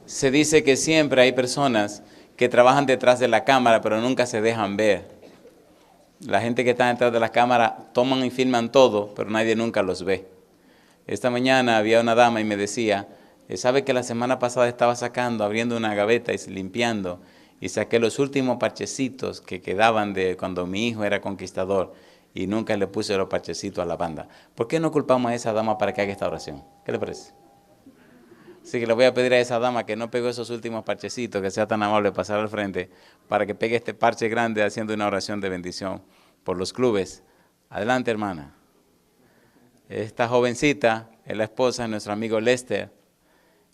Se dice que siempre hay personas que trabajan detrás de la cámara, pero nunca se dejan ver. La gente que está detrás de la cámara toman y filman todo, pero nadie nunca los ve. Esta mañana había una dama y me decía, ¿sabe que la semana pasada estaba abriendo una gaveta y limpiando, y saqué los últimos parchecitos que quedaban de cuando mi hijo era conquistador, y nunca le puse los parchecitos a la banda? ¿Por qué no culpamos a esa dama para que haga esta oración? ¿Qué le parece? Así que le voy a pedir a esa dama que no pegó esos últimos parchecitos, que sea tan amable de pasar al frente, para que pegue este parche grande haciendo una oración de bendición por los clubes. Adelante, hermana. Esta jovencita es la esposa de nuestro amigo Lester.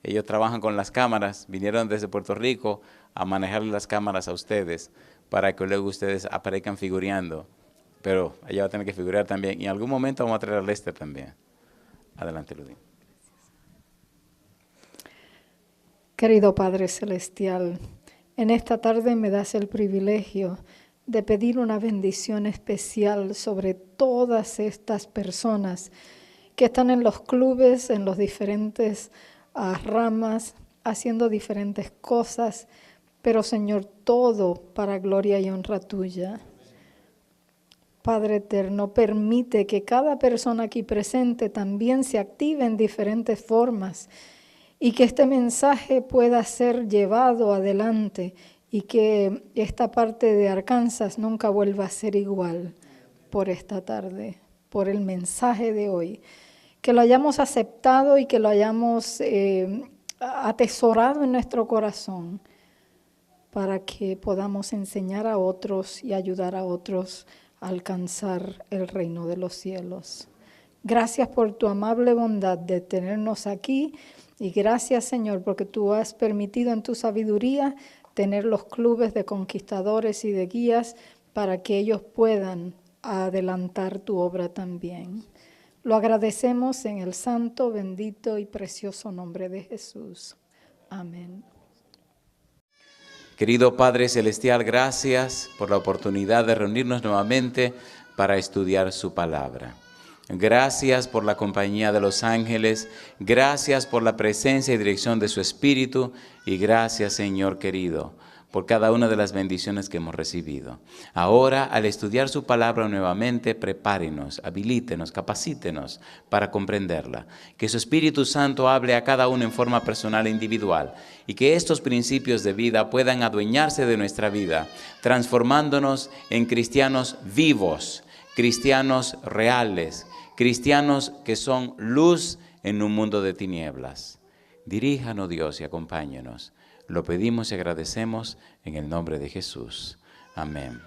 Ellos trabajan con las cámaras, vinieron desde Puerto Rico a manejar las cámaras a ustedes, para que luego ustedes aparezcan figureando. Pero ella va a tener que figurar también. Y en algún momento vamos a traer a Lester también. Adelante, Ludín. Querido Padre Celestial, en esta tarde me das el privilegio de pedir una bendición especial sobre todas estas personas que están en los clubes, en los diferentes ramas, haciendo diferentes cosas, pero Señor, todo para gloria y honra tuya. Padre eterno, permite que cada persona aquí presente también se active en diferentes formas, y que este mensaje pueda ser llevado adelante y que esta parte de Arkansas nunca vuelva a ser igual por esta tarde, por el mensaje de hoy. Que lo hayamos aceptado y que lo hayamos atesorado en nuestro corazón para que podamos enseñar a otros y ayudar a otros a alcanzar el reino de los cielos. Gracias por tu amable bondad de tenernos aquí. Y gracias, Señor, porque tú has permitido en tu sabiduría tener los clubes de conquistadores y de guías para que ellos puedan adelantar tu obra también. Lo agradecemos en el santo, bendito y precioso nombre de Jesús. Amén. Querido Padre Celestial, gracias por la oportunidad de reunirnos nuevamente para estudiar su palabra. Gracias por la compañía de los ángeles, gracias por la presencia y dirección de su Espíritu, y gracias, Señor querido, por cada una de las bendiciones que hemos recibido. Ahora, al estudiar su palabra nuevamente, prepárenos, habilítenos, capacítenos para comprenderla. Que su Espíritu Santo hable a cada uno en forma personal e individual, y que estos principios de vida puedan adueñarse de nuestra vida, transformándonos en cristianos vivos, cristianos reales, cristianos que son luz en un mundo de tinieblas. Diríjanos, Dios, y acompáñenos. Lo pedimos y agradecemos en el nombre de Jesús. Amén.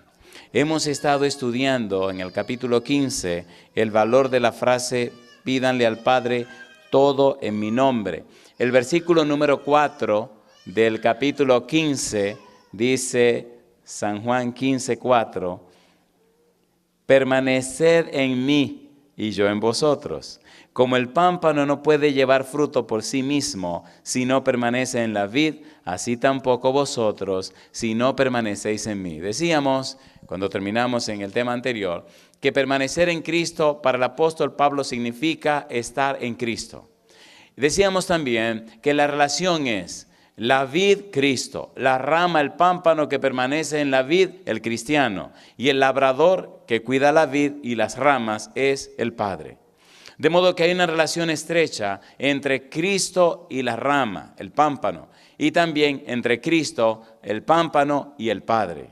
Hemos estado estudiando en el capítulo 15 el valor de la frase, pídanle al Padre todo en mi nombre. El versículo número 4 del capítulo 15 dice, San Juan 15:4, permaneced en mí y yo en vosotros. Como el pámpano no puede llevar fruto por sí mismo si no permanece en la vid, así tampoco vosotros si no permanecéis en mí. Decíamos, cuando terminamos en el tema anterior, que permanecer en Cristo para el apóstol Pablo significa estar en Cristo. Decíamos también que la relación es la vid, Cristo, la rama, el pámpano que permanece en la vid, el cristiano, y el labrador que cuida la vid y las ramas es el Padre. De modo que hay una relación estrecha entre Cristo y la rama, el pámpano, y también entre Cristo, el pámpano y el Padre.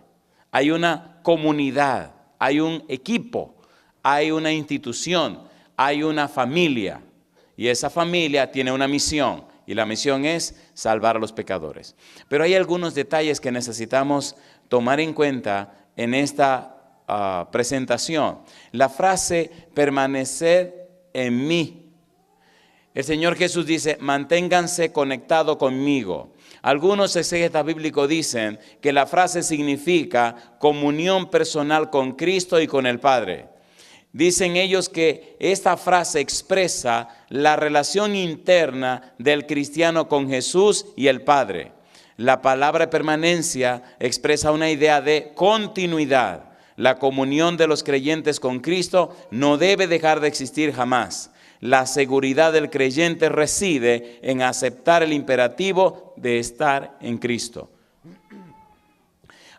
Hay una comunidad, hay un equipo, hay una institución, hay una familia, y esa familia tiene una misión. Y la misión es salvar a los pecadores. Pero hay algunos detalles que necesitamos tomar en cuenta en esta presentación. La frase, permanecer en mí. El Señor Jesús dice, manténganse conectados conmigo. Algunos exégetas bíblicos dicen que la frase significa comunión personal con Cristo y con el Padre. Dicen ellos que esta frase expresa la relación interna del cristiano con Jesús y el Padre. La palabra permanencia expresa una idea de continuidad. La comunión de los creyentes con Cristo no debe dejar de existir jamás. La seguridad del creyente reside en aceptar el imperativo de estar en Cristo.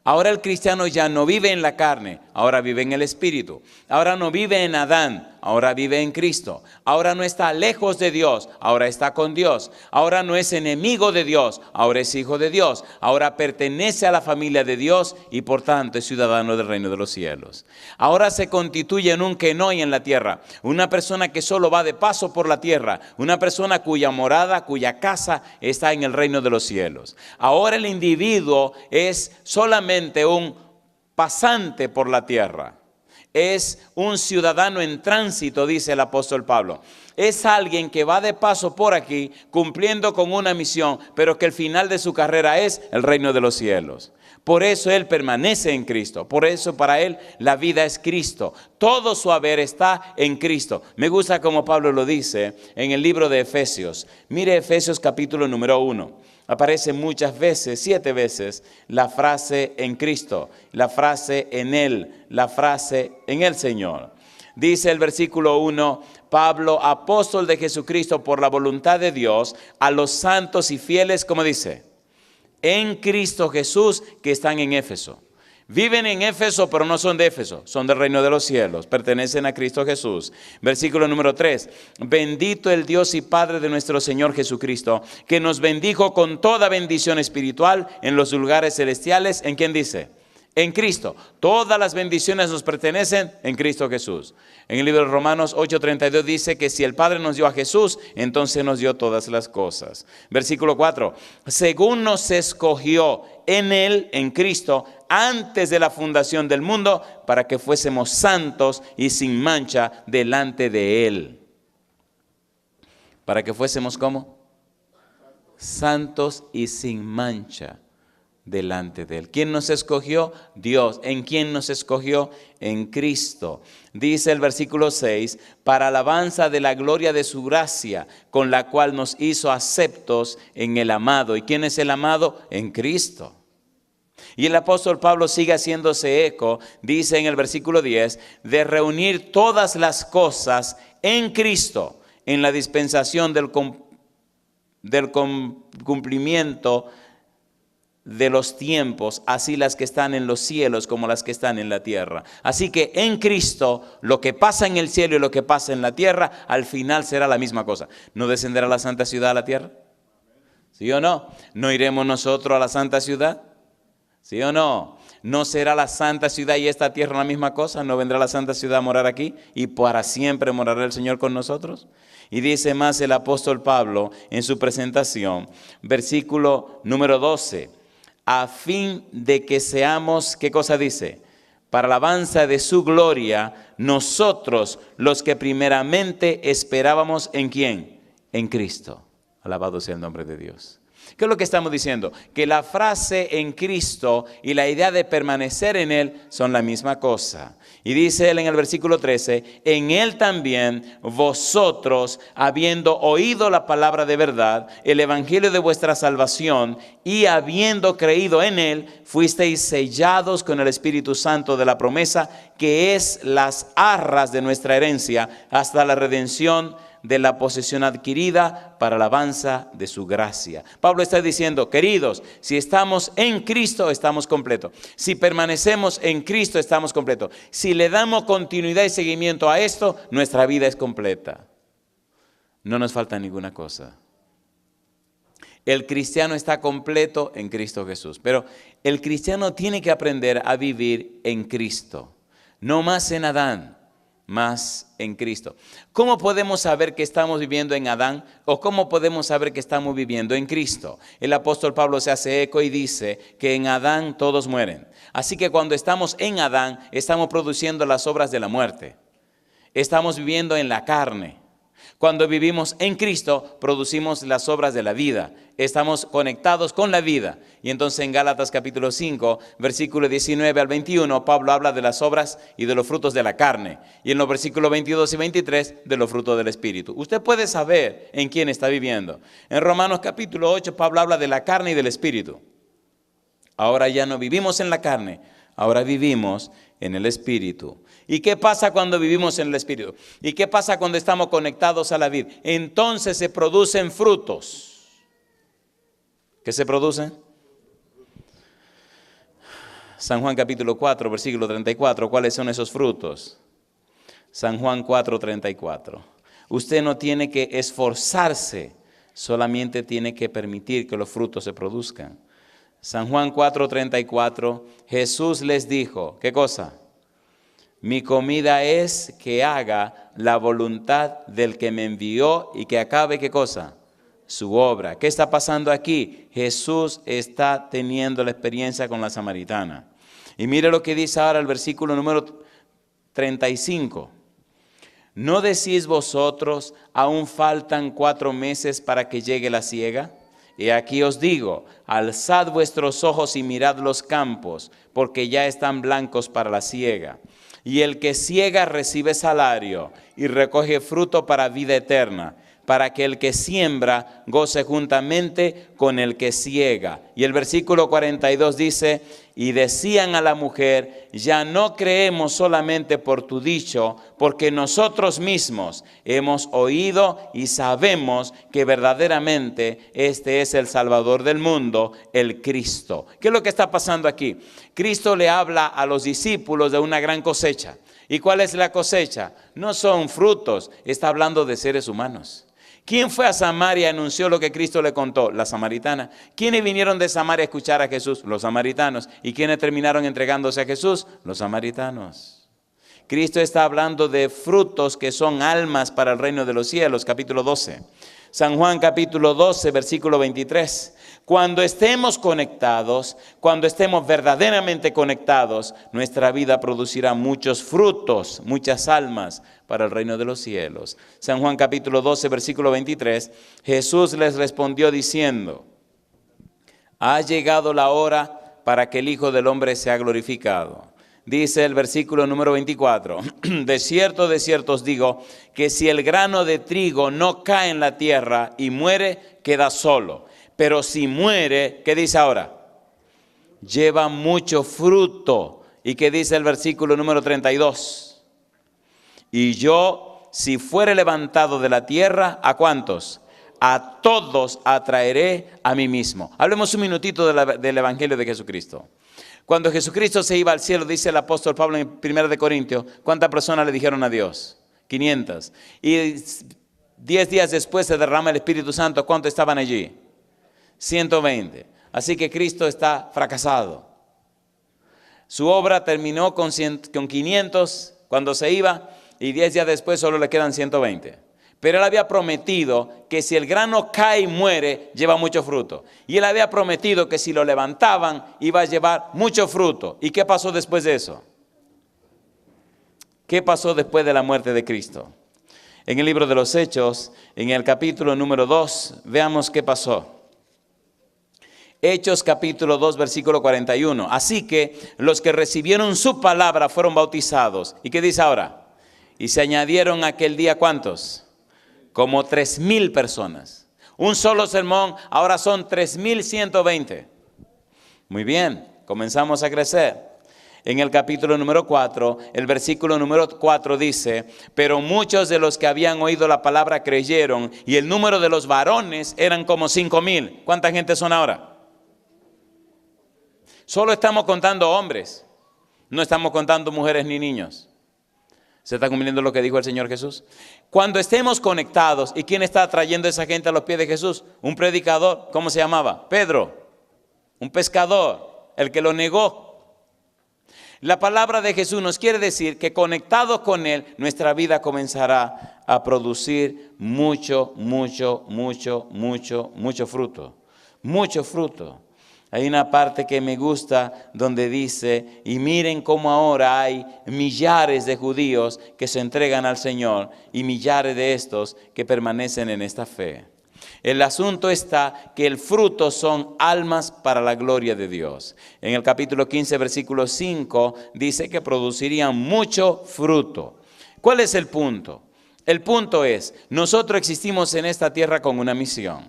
Ahora el cristiano ya no vive en la carne, ahora vive en el Espíritu. Ahora no vive en Adán, ahora vive en Cristo. Ahora no está lejos de Dios, ahora está con Dios. Ahora no es enemigo de Dios, ahora es hijo de Dios. Ahora pertenece a la familia de Dios y por tanto es ciudadano del reino de los cielos. Ahora se constituye en un kenoi en la tierra, una persona que solo va de paso por la tierra, una persona cuya morada, cuya casa está en el reino de los cielos. Ahora el individuo es solamente un pasante por la tierra. Es un ciudadano en tránsito, dice el apóstol Pablo. Es alguien que va de paso por aquí cumpliendo con una misión, pero que el final de su carrera es el reino de los cielos. Por eso él permanece en Cristo. Por eso para él la vida es Cristo. Todo su haber está en Cristo. Me gusta como Pablo lo dice en el libro de Efesios. Mire Efesios capítulo número 1. Aparece muchas veces, 7 veces, la frase en Cristo, la frase en Él, la frase en el Señor. Dice el versículo 1, Pablo, apóstol de Jesucristo por la voluntad de Dios, a los santos y fieles, como dice, en Cristo Jesús que están en Éfeso. Viven en Éfeso, pero no son de Éfeso, son del reino de los cielos, pertenecen a Cristo Jesús. Versículo número 3, bendito el Dios y Padre de nuestro Señor Jesucristo, que nos bendijo con toda bendición espiritual en los lugares celestiales. ¿En quién dice? En Cristo. Todas las bendiciones nos pertenecen en Cristo Jesús. En el libro de Romanos 8:32 dice que si el Padre nos dio a Jesús, entonces nos dio todas las cosas. Versículo 4, según nos escogió en Él, en Cristo, antes de la fundación del mundo, para que fuésemos santos y sin mancha delante de Él. ¿Para que fuésemos cómo? Santos y sin mancha delante de Él. ¿Quién nos escogió? Dios. ¿En quién nos escogió? En Cristo. Dice el versículo 6, para alabanza de la gloria de su gracia, con la cual nos hizo aceptos en el amado. ¿Y quién es el amado? En Cristo. Y el apóstol Pablo sigue haciéndose eco, dice en el versículo 10, de reunir todas las cosas en Cristo, en la dispensación del cumplimiento de los tiempos, así las que están en los cielos como las que están en la tierra. Así que en Cristo, lo que pasa en el cielo y lo que pasa en la tierra, al final será la misma cosa. ¿No descenderá la santa ciudad a la tierra? ¿Sí o no? ¿No iremos nosotros a la santa ciudad? ¿Sí o no? ¿No será la santa ciudad y esta tierra la misma cosa? ¿No vendrá la santa ciudad a morar aquí? ¿Y para siempre morará el Señor con nosotros? Y dice más el apóstol Pablo en su presentación, versículo número 12, a fin de que seamos, ¿qué cosa dice? Para alabanza de su gloria, nosotros los que primeramente esperábamos ¿en quién? En Cristo. Alabado sea el nombre de Dios. ¿Qué es lo que estamos diciendo? Que la frase en Cristo y la idea de permanecer en Él son la misma cosa. Y dice él en el versículo 13, en Él también vosotros, habiendo oído la palabra de verdad, el evangelio de vuestra salvación, y habiendo creído en Él, fuisteis sellados con el Espíritu Santo de la promesa, que es las arras de nuestra herencia, hasta la redención de la posesión adquirida para alabanza de su gracia. Pablo está diciendo, queridos, si estamos en Cristo, estamos completos. Si permanecemos en Cristo, estamos completos. Si le damos continuidad y seguimiento a esto, nuestra vida es completa. No nos falta ninguna cosa. El cristiano está completo en Cristo Jesús. Pero el cristiano tiene que aprender a vivir en Cristo. No más en Adán, más en Cristo. ¿Cómo podemos saber que estamos viviendo en Adán o cómo podemos saber que estamos viviendo en Cristo? El apóstol Pablo se hace eco y dice que en Adán todos mueren. Así que cuando estamos en Adán, estamos produciendo las obras de la muerte. Estamos viviendo en la carne. Cuando vivimos en Cristo, producimos las obras de la vida. Estamos conectados con la vida. Y entonces en Gálatas capítulo 5, versículo 19 al 21, Pablo habla de las obras y de los frutos de la carne. Y en los versículos 22 y 23, de los frutos del Espíritu. Usted puede saber en quién está viviendo. En Romanos capítulo 8, Pablo habla de la carne y del Espíritu. Ahora ya no vivimos en la carne, ahora vivimos en el Espíritu. ¿Y qué pasa cuando vivimos en el Espíritu? ¿Y qué pasa cuando estamos conectados a la vid? Entonces se producen frutos. ¿Qué se producen? San Juan capítulo 4, versículo 34. ¿Cuáles son esos frutos? San Juan 4, 34. Usted no tiene que esforzarse, solamente tiene que permitir que los frutos se produzcan. San Juan 4, 34. Jesús les dijo, ¿qué cosa? Mi comida es que haga la voluntad del que me envió y que acabe, ¿qué cosa? Su obra. ¿Qué está pasando aquí? Jesús está teniendo la experiencia con la samaritana. Y mire lo que dice ahora el versículo número 35. ¿No decís vosotros, aún faltan 4 meses para que llegue la siega? Y aquí os digo, alzad vuestros ojos y mirad los campos, porque ya están blancos para la siega. Y el que siega recibe salario y recoge fruto para vida eterna, para que el que siembra goce juntamente con el que siega. Y el versículo 42 dice, y decían a la mujer, ya no creemos solamente por tu dicho, porque nosotros mismos hemos oído y sabemos que verdaderamente este es el Salvador del mundo, el Cristo. ¿Qué es lo que está pasando aquí? Cristo le habla a los discípulos de una gran cosecha. ¿Y cuál es la cosecha? No son frutos, está hablando de seres humanos. ¿Quién fue a Samaria y anunció lo que Cristo le contó? La samaritana. ¿Quiénes vinieron de Samaria a escuchar a Jesús? Los samaritanos. ¿Y quiénes terminaron entregándose a Jesús? Los samaritanos. Cristo está hablando de frutos que son almas para el reino de los cielos, capítulo 12. San Juan capítulo 12, versículo 23. Cuando estemos conectados, cuando estemos verdaderamente conectados, nuestra vida producirá muchos frutos, muchas almas para el reino de los cielos. San Juan capítulo 12, versículo 23, Jesús les respondió diciendo, ha llegado la hora para que el Hijo del Hombre sea glorificado. Dice el versículo número 24, de cierto os digo, que si el grano de trigo no cae en la tierra y muere, queda solo. Pero si muere, ¿qué dice ahora? Lleva mucho fruto. ¿Y qué dice el versículo número 32? Y yo, si fuere levantado de la tierra, ¿a cuántos? A todos atraeré a mí mismo. Hablemos un minutito del Evangelio de Jesucristo. Cuando Jesucristo se iba al cielo, dice el apóstol Pablo en 1 de Corintios, ¿cuántas personas le dijeron adiós? 500. Y 10 días después se derrama el Espíritu Santo, ¿cuántos estaban allí? 120. Así que Cristo está fracasado. Su obra terminó con 500 cuando se iba y 10 días después solo le quedan 120. Pero él había prometido que si el grano cae y muere, lleva mucho fruto. Y él había prometido que si lo levantaban, iba a llevar mucho fruto. ¿Y qué pasó después de eso? ¿Qué pasó después de la muerte de Cristo? En el libro de los Hechos, en el capítulo número 2, veamos qué pasó. Hechos capítulo 2, versículo 41. Así que los que recibieron su palabra fueron bautizados. ¿Y qué dice ahora? Y se añadieron aquel día, ¿cuántos? Como 3,000 personas. Un solo sermón, ahora son 3,120. Muy bien, comenzamos a crecer. En el capítulo número 4, el versículo número 4 dice, pero muchos de los que habían oído la palabra creyeron, y el número de los varones eran como 5,000. ¿Cuánta gente son ahora? Solo estamos contando hombres, no estamos contando mujeres ni niños. ¿Se está cumpliendo lo que dijo el Señor Jesús? Cuando estemos conectados, ¿y quién está trayendo a esa gente a los pies de Jesús? Un predicador, ¿cómo se llamaba? Pedro. Un pescador, el que lo negó. La palabra de Jesús nos quiere decir que conectados con Él, nuestra vida comenzará a producir mucho fruto. Mucho fruto. Hay una parte que me gusta donde dice, y miren cómo ahora hay millares de judíos que se entregan al Señor y millares de estos que permanecen en esta fe. El asunto está que el fruto son almas para la gloria de Dios. En el capítulo 15, versículo 5, dice que producirían mucho fruto. ¿Cuál es el punto? El punto es, nosotros existimos en esta tierra con una misión.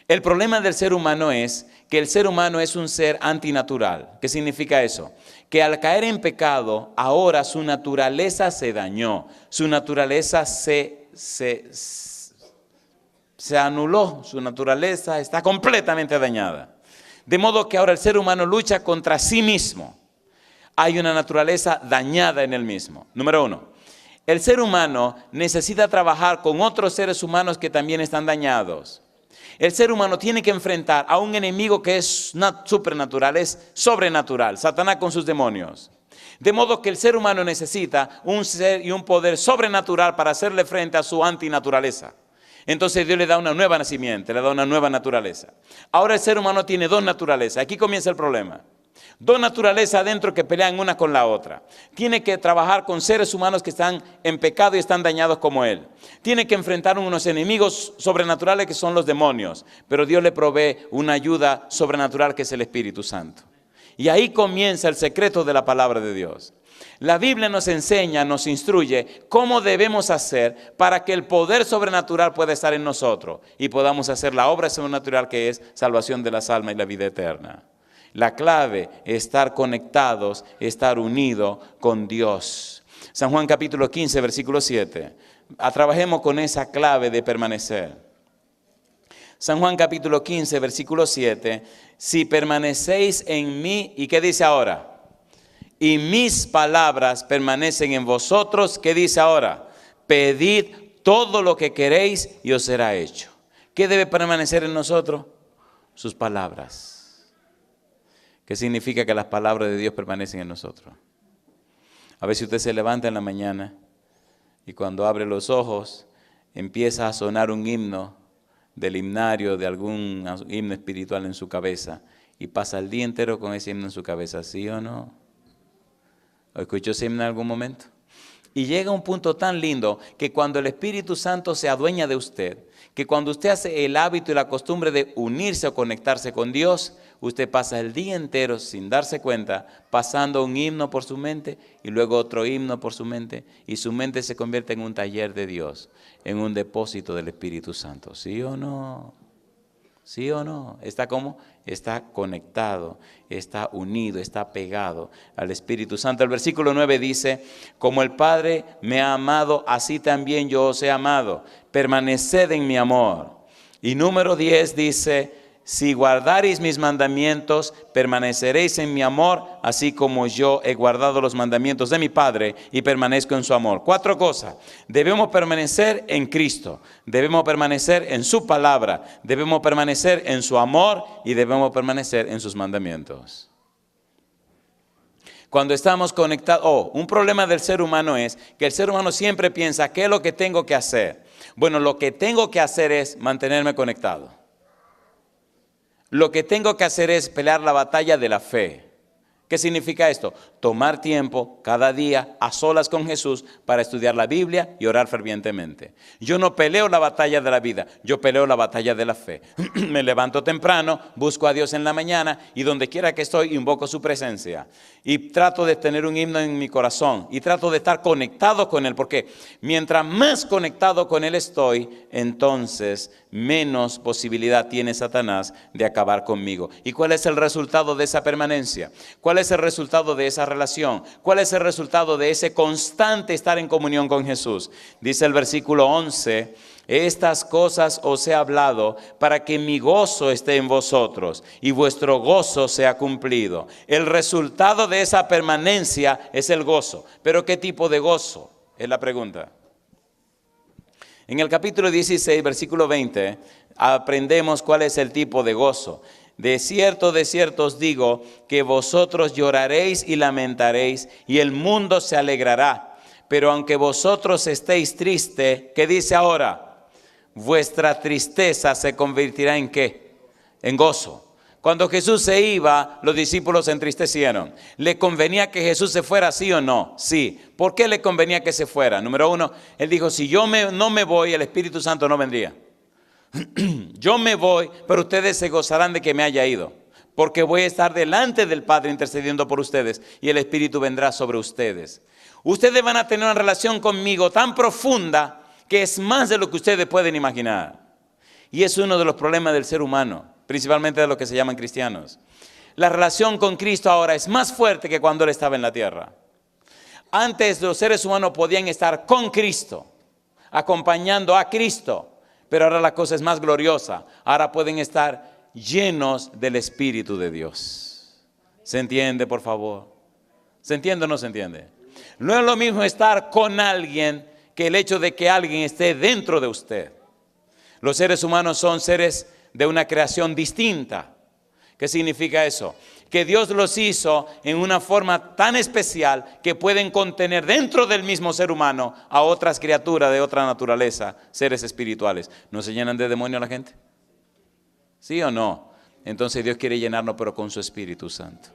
El problema del ser humano es que el ser humano es un ser antinatural. ¿Qué significa eso? Que al caer en pecado, ahora su naturaleza se dañó, su naturaleza se anuló, su naturaleza está completamente dañada. De modo que ahora el ser humano lucha contra sí mismo. Hay una naturaleza dañada en él mismo. Número 1, el ser humano necesita trabajar con otros seres humanos que también están dañados. El ser humano tiene que enfrentar a un enemigo que es supernatural, es sobrenatural, Satanás con sus demonios. De modo que el ser humano necesita un ser y un poder sobrenatural para hacerle frente a su antinaturaleza. Entonces Dios le da una nueva nacimiento, le da una nueva naturaleza. Ahora el ser humano tiene dos naturalezas. Aquí comienza el problema. Dos naturalezas adentro que pelean una con la otra. Tiene que trabajar con seres humanos que están en pecado y están dañados como él. Tiene que enfrentar unos enemigos sobrenaturales que son los demonios. Pero Dios le provee una ayuda sobrenatural que es el Espíritu Santo. Y ahí comienza el secreto de la palabra de Dios. La Biblia nos enseña, nos instruye cómo debemos hacer para que el poder sobrenatural pueda estar en nosotros y podamos hacer la obra sobrenatural que es salvación de las almas y la vida eterna. La clave es estar conectados, estar unidos con Dios. San Juan capítulo 15, versículo 7. Trabajemos con esa clave de permanecer. San Juan capítulo 15, versículo 7. Si permanecéis en mí, ¿y qué dice ahora? Y mis palabras permanecen en vosotros, ¿qué dice ahora? Pedid todo lo que queréis y os será hecho. ¿Qué debe permanecer en nosotros? Sus palabras. ¿Qué significa que las palabras de Dios permanecen en nosotros? A veces usted se levanta en la mañana y cuando abre los ojos empieza a sonar un himno del himnario, de algún himno espiritual en su cabeza y pasa el día entero con ese himno en su cabeza, ¿sí o no? ¿O escuchó ese himno en algún momento? Y llega un punto tan lindo que cuando el Espíritu Santo se adueña de usted, que cuando usted hace el hábito y la costumbre de unirse o conectarse con Dios, usted pasa el día entero sin darse cuenta, pasando un himno por su mente y luego otro himno por su mente, y su mente se convierte en un taller de Dios, en un depósito del Espíritu Santo. ¿Sí o no? ¿Sí o no? ¿Está cómo? Está conectado, está unido, está pegado al Espíritu Santo. El versículo 9 dice, como el Padre me ha amado, así también yo os he amado. Permaneced en mi amor. Y número 10 dice, si guardareis mis mandamientos, permaneceréis en mi amor, así como yo he guardado los mandamientos de mi Padre y permanezco en su amor. 4 cosas. Debemos permanecer en Cristo, debemos permanecer en su palabra, debemos permanecer en su amor y debemos permanecer en sus mandamientos. Cuando estamos conectados, un problema del ser humano es que el ser humano siempre piensa, ¿qué es lo que tengo que hacer? Bueno, lo que tengo que hacer es mantenerme conectado. Lo que tengo que hacer es pelear la batalla de la fe. ¿Qué significa esto? Tomar tiempo cada día a solas con Jesús para estudiar la Biblia y orar fervientemente. Yo no peleo la batalla de la vida, yo peleo la batalla de la fe. Me levanto temprano, busco a Dios en la mañana y donde quiera que estoy invoco su presencia. Y trato de tener un himno en mi corazón y trato de estar conectado con Él, porque mientras más conectado con Él estoy, entonces menos posibilidad tiene Satanás de acabar conmigo. ¿Y cuál es el resultado de esa permanencia? ¿Cuál es el resultado de esa relación? ¿Cuál es el resultado de ese constante estar en comunión con Jesús? Dice el versículo 11, estas cosas os he hablado para que mi gozo esté en vosotros y vuestro gozo sea cumplido. El resultado de esa permanencia es el gozo. ¿Pero qué tipo de gozo? Es la pregunta. En el capítulo 16, versículo 20, aprendemos cuál es el tipo de gozo. De cierto os digo que vosotros lloraréis y lamentaréis y el mundo se alegrará. Pero aunque vosotros estéis tristes, ¿qué dice ahora? Vuestra tristeza se convertirá ¿en qué? En gozo. Cuando Jesús se iba, los discípulos se entristecieron. ¿Le convenía que Jesús se fuera, sí o no? Sí. ¿Por qué le convenía que se fuera? Número 1, Él dijo, si yo no me voy, el Espíritu Santo no vendría. Yo me voy, pero ustedes se gozarán de que me haya ido, porque voy a estar delante del Padre intercediendo por ustedes y el Espíritu vendrá sobre ustedes. Ustedes van a tener una relación conmigo tan profunda que es más de lo que ustedes pueden imaginar. Y es uno de los problemas del ser humano, principalmente de los que se llaman cristianos. La relación con Cristo ahora es más fuerte que cuando Él estaba en la tierra. Antes los seres humanos podían estar con Cristo, acompañando a Cristo, pero ahora la cosa es más gloriosa. Ahora pueden estar llenos del Espíritu de Dios. ¿Se entiende, por favor? ¿Se entiende o no se entiende? No es lo mismo estar con alguien que el hecho de que alguien esté dentro de usted. Los seres humanos son seres de una creación distinta. ¿Qué significa eso? Que Dios los hizo en una forma tan especial que pueden contener dentro del mismo ser humano a otras criaturas de otra naturaleza, seres espirituales. ¿No se llenan de demonio la gente? ¿Sí o no? Entonces Dios quiere llenarnos, pero con su Espíritu Santo.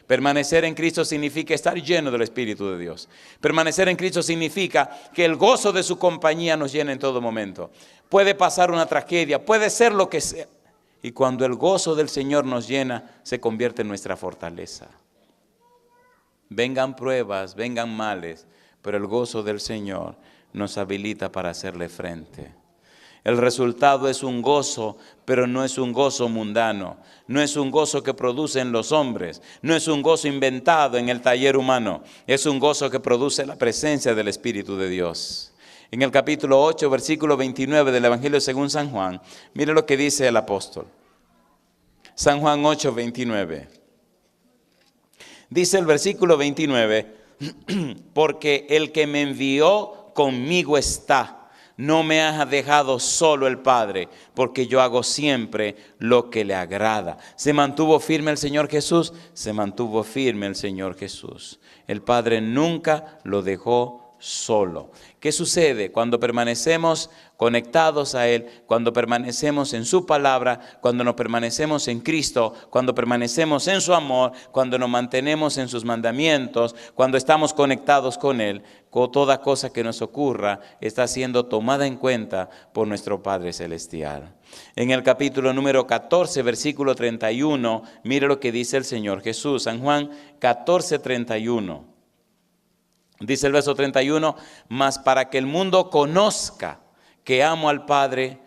Permanecer en Cristo significa estar lleno del Espíritu de Dios. Permanecer en Cristo significa que el gozo de su compañía nos llena en todo momento. Puede pasar una tragedia, puede ser lo que sea. Y cuando el gozo del Señor nos llena, se convierte en nuestra fortaleza. Vengan pruebas, vengan males, pero el gozo del Señor nos habilita para hacerle frente. El resultado es un gozo, pero no es un gozo mundano. No es un gozo que producen los hombres. No es un gozo inventado en el taller humano. Es un gozo que produce la presencia del Espíritu de Dios. En el capítulo 8, versículo 29 del Evangelio según San Juan, mire lo que dice el apóstol. San Juan 8, 29. Dice el versículo 29, porque el que me envió conmigo está. No me ha dejado solo el Padre, porque yo hago siempre lo que le agrada. ¿Se mantuvo firme el Señor Jesús? Se mantuvo firme el Señor Jesús. El Padre nunca lo dejó solo. ¿Qué sucede cuando permanecemos conectados a Él, cuando permanecemos en su palabra, cuando nos permanecemos en Cristo, cuando permanecemos en su amor, cuando nos mantenemos en sus mandamientos, cuando estamos conectados con Él? Con toda cosa que nos ocurra está siendo tomada en cuenta por nuestro Padre Celestial. En el capítulo número 14, versículo 31, mire lo que dice el Señor Jesús. San Juan 14, 31. Dice el verso 31, mas para que el mundo conozca que amo al Padre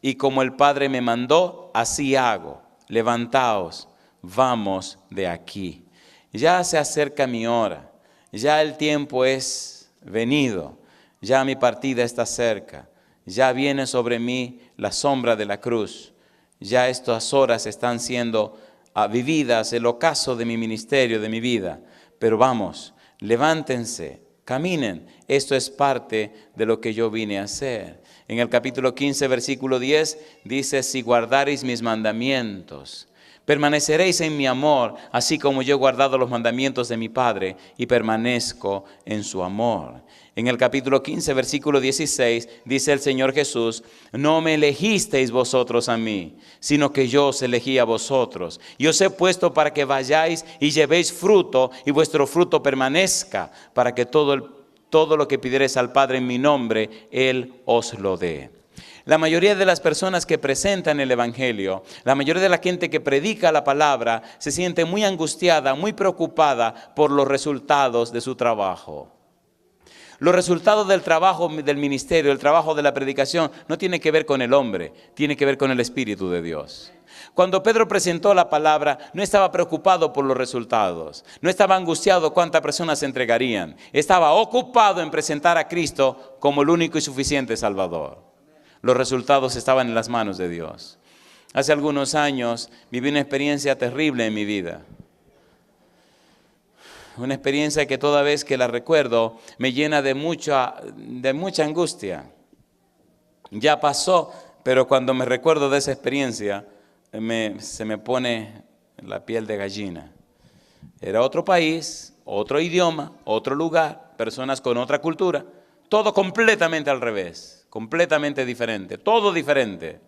y como el Padre me mandó, así hago. Levantaos, vamos de aquí. Ya se acerca mi hora, ya el tiempo es venido, ya mi partida está cerca, ya viene sobre mí la sombra de la cruz, ya estas horas están siendo vividas, el ocaso de mi ministerio, de mi vida. Pero vamos, levántense, caminen. Esto es parte de lo que yo vine a hacer. En el capítulo 15, versículo 10, dice, si guardareis mis mandamientos, permaneceréis en mi amor, así como yo he guardado los mandamientos de mi Padre y permanezco en su amor. En el capítulo 15, versículo 16, dice el Señor Jesús, no me elegisteis vosotros a mí, sino que yo os elegí a vosotros. Y os he puesto para que vayáis y llevéis fruto, y vuestro fruto permanezca, para que todo lo que pidiereis al Padre en mi nombre, Él os lo dé. La mayoría de las personas que presentan el Evangelio, la mayoría de la gente que predica la palabra, se siente muy angustiada, muy preocupada por los resultados de su trabajo. Los resultados del trabajo del ministerio, el trabajo de la predicación, no tiene que ver con el hombre, tiene que ver con el Espíritu de Dios. Cuando Pedro presentó la palabra, no estaba preocupado por los resultados, no estaba angustiado cuántas personas se entregarían, estaba ocupado en presentar a Cristo como el único y suficiente Salvador. Los resultados estaban en las manos de Dios. Hace algunos años viví una experiencia terrible en mi vida. Una experiencia que toda vez que la recuerdo me llena de mucha angustia. Ya pasó, pero cuando me recuerdo de esa experiencia, se me pone la piel de gallina. Era otro país, otro idioma, otro lugar, personas con otra cultura, todo completamente al revés, completamente diferente, todo diferente.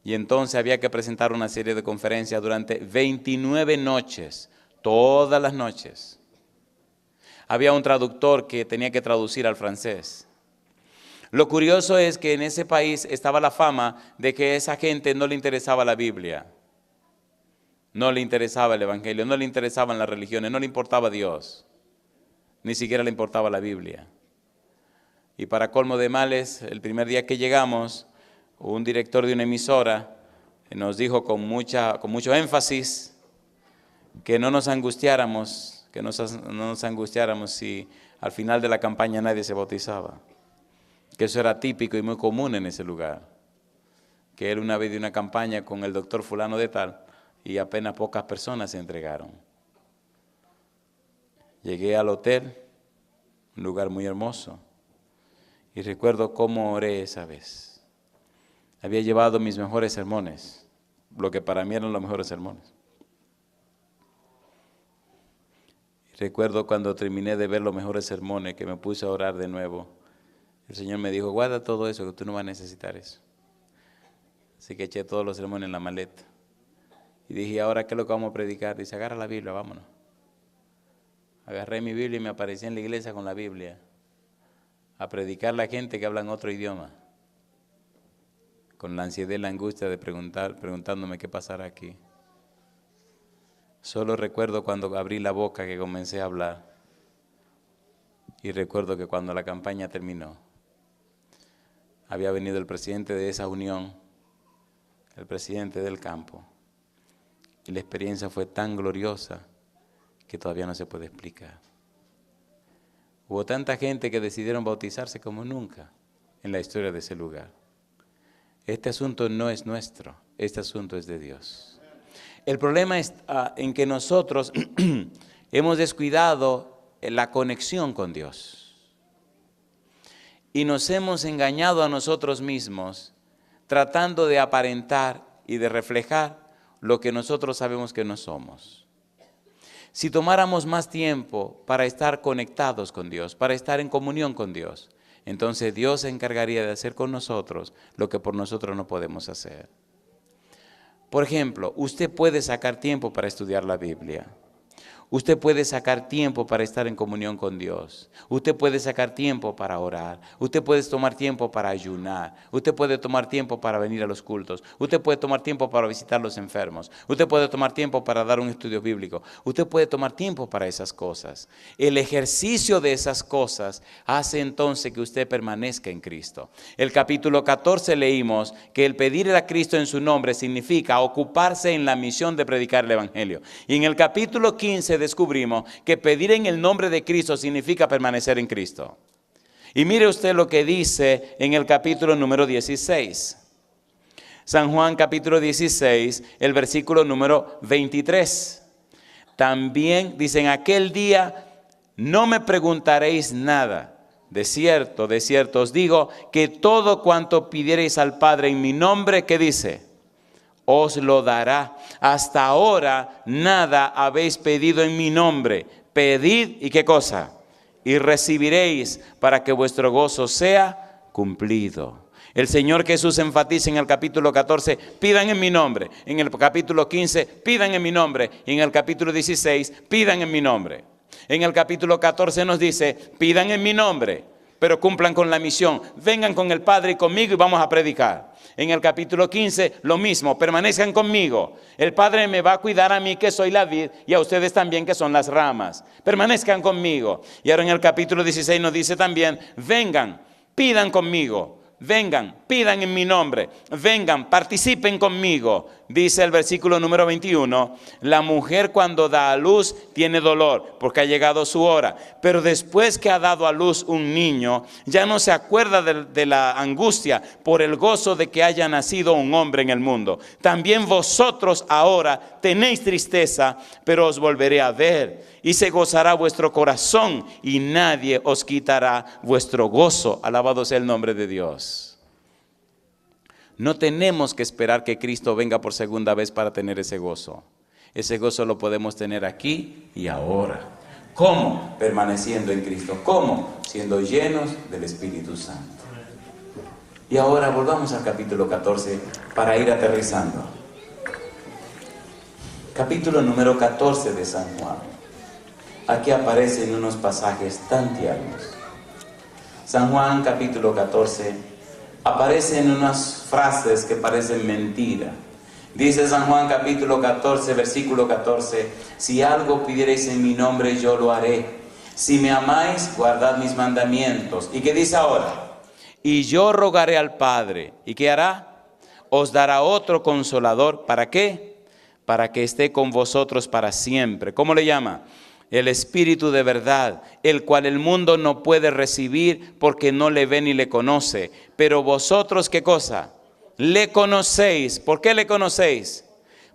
Y entonces había que presentar una serie de conferencias durante 29 noches, todas las noches. Había un traductor que tenía que traducir al francés. Lo curioso es que en ese país estaba la fama de que a esa gente no le interesaba la Biblia, no le interesaba el Evangelio, no le interesaban las religiones, no le importaba Dios, ni siquiera le importaba la Biblia. Y para colmo de males, el primer día que llegamos, un director de una emisora nos dijo con mucho énfasis que no nos angustiáramos, si al final de la campaña nadie se bautizaba, que eso era típico y muy común en ese lugar, que él una vez dio una campaña con el doctor fulano de tal y apenas pocas personas se entregaron. Llegué al hotel, un lugar muy hermoso, y recuerdo cómo oré esa vez. Había llevado mis mejores sermones, lo que para mí eran los mejores sermones. Recuerdo cuando terminé de ver los mejores sermones, que me puse a orar de nuevo. El Señor me dijo, guarda todo eso, que tú no vas a necesitar eso. Así que eché todos los sermones en la maleta. Y dije, ¿ahora qué es lo que vamos a predicar? Dice, agarra la Biblia, vámonos. Agarré mi Biblia y me aparecí en la iglesia con la Biblia, a predicar a la gente que habla en otro idioma, con la ansiedad y la angustia de preguntándome qué pasará aquí. Solo recuerdo cuando abrí la boca que comencé a hablar. Y recuerdo que cuando la campaña terminó, había venido el presidente de esa unión, el presidente del campo. Y la experiencia fue tan gloriosa que todavía no se puede explicar. Hubo tanta gente que decidieron bautizarse como nunca en la historia de ese lugar. Este asunto no es nuestro, este asunto es de Dios. El problema está en que nosotros hemos descuidado la conexión con Dios y nos hemos engañado a nosotros mismos tratando de aparentar y de reflejar lo que nosotros sabemos que no somos. Si tomáramos más tiempo para estar conectados con Dios, para estar en comunión con Dios, entonces Dios se encargaría de hacer con nosotros lo que por nosotros no podemos hacer. Por ejemplo, usted puede sacar tiempo para estudiar la Biblia. Usted puede sacar tiempo para estar en comunión con Dios. Usted puede sacar tiempo para orar. Usted puede tomar tiempo para ayunar. Usted puede tomar tiempo para venir a los cultos. Usted puede tomar tiempo para visitar a los enfermos. Usted puede tomar tiempo para dar un estudio bíblico. Usted puede tomar tiempo para esas cosas. El ejercicio de esas cosas hace entonces que usted permanezca en Cristo. El capítulo 14 leímos que el pedirle a Cristo en su nombre significa ocuparse en la misión de predicar el Evangelio. Y en el capítulo 15 descubrimos que pedir en el nombre de Cristo significa permanecer en Cristo. Y mire usted lo que dice en el capítulo número 16. San Juan capítulo 16, el versículo número 23. También dice, en aquel día no me preguntaréis nada. De cierto os digo que todo cuanto pidiereis al Padre en mi nombre, ¿qué dice? Os lo dará. Hasta ahora nada habéis pedido en mi nombre. Pedid, ¿y qué cosa? Y recibiréis, para que vuestro gozo sea cumplido. El Señor Jesús enfatiza en el capítulo 14, pidan en mi nombre. En el capítulo 15, pidan en mi nombre. Y en el capítulo 16, pidan en mi nombre. En el capítulo 14 nos dice, pidan en mi nombre, pero cumplan con la misión. Vengan con el Padre y conmigo y vamos a predicar. En el capítulo 15, lo mismo, permanezcan conmigo. El Padre me va a cuidar a mí que soy la vid y a ustedes también que son las ramas. Permanezcan conmigo. Y ahora en el capítulo 16 nos dice también, vengan, pidan conmigo. Vengan, pidan en mi nombre, vengan, participen conmigo. Dice el versículo número 21, la mujer cuando da a luz tiene dolor porque ha llegado su hora, pero después que ha dado a luz un niño, ya no se acuerda de la angustia por el gozo de que haya nacido un hombre en el mundo. También vosotros ahora tenéis tristeza, pero os volveré a ver y se gozará vuestro corazón y nadie os quitará vuestro gozo. Alabado sea el nombre de Dios. No tenemos que esperar que Cristo venga por segunda vez para tener ese gozo. Ese gozo lo podemos tener aquí y ahora. ¿Cómo? Permaneciendo en Cristo. ¿Cómo? Siendo llenos del Espíritu Santo. Y ahora volvamos al capítulo 14 para ir aterrizando. Capítulo número 14 de San Juan. Aquí aparecen unos pasajes tan tiernos. San Juan capítulo 14 aparecen unas frases que parecen mentira. Dice San Juan capítulo 14, versículo 14, si algo pidiereis en mi nombre, yo lo haré. Si me amáis, guardad mis mandamientos. ¿Y qué dice ahora? y yo rogaré al Padre. ¿Y qué hará? Os dará otro consolador. ¿Para qué? Para que esté con vosotros para siempre. ¿Cómo le llama? El Espíritu de verdad, el cual el mundo no puede recibir porque no le ve ni le conoce. Pero vosotros, ¿qué cosa? Le conocéis. ¿Por qué le conocéis?